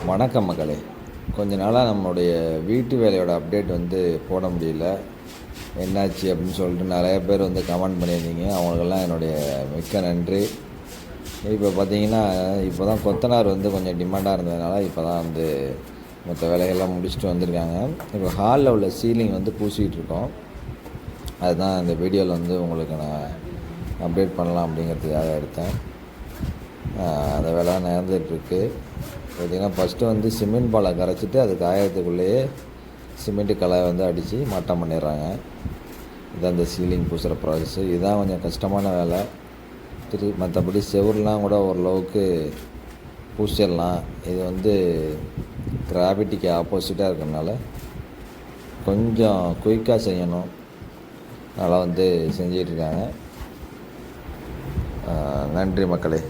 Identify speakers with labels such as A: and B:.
A: வணக்கம் மக்களே. கொஞ்ச நாளாக நம்மளுடைய வீட்டு வேலையோட அப்டேட் போட முடியல. என்னாச்சு அப்படின்னு சொல்லிட்டு நிறைய பேர் கமெண்ட் பண்ணியிருந்தீங்க. அவங்களுக்கெல்லாம் என்னுடைய மிக்க நன்றி. இப்போ பார்த்தீங்கன்னா இப்போ தான் கொத்தனார் கொஞ்சம் டிமாண்டாக இருந்ததுனால இப்போ தான் மற்ற வேலைகள்லாம் முடிச்சுட்டு வந்திருக்காங்க. இப்போ ஹாலில் உள்ள சீலிங் பூசிக்கிட்டு இருக்கோம். அதுதான் இந்த வீடியோவில் உங்களுக்கு நான் அப்டேட் பண்ணலாம் அப்படிங்கிறதுக்காக எடுத்தேன். அந்த வேலை தான் நடந்துகிட்ருக்கு. பார்த்திங்கன்னா ஃபஸ்ட்டு சிமெண்ட் பாலை கரைச்சிட்டு அது காயறதுக்குள்ளேயே சிமெண்ட்டு கலை அடித்து மட்டம் பண்ணிடுறாங்க. இதுதான் இந்த சீலிங் பூசுகிற ப்ராசஸ்ஸு. இதுதான் கொஞ்சம் கஷ்டமான வேலை. மற்றபடி செவுருலாம் கூட ஓரளவுக்கு பூசிடலாம். இது கிராவிட்டிக்கு ஆப்போசிட்டாக இருக்கிறதுனால கொஞ்சம் குயிக்காக செய்யணும். அதனால் செஞ்சிகிட்ருக்காங்க. நன்றி மக்களே.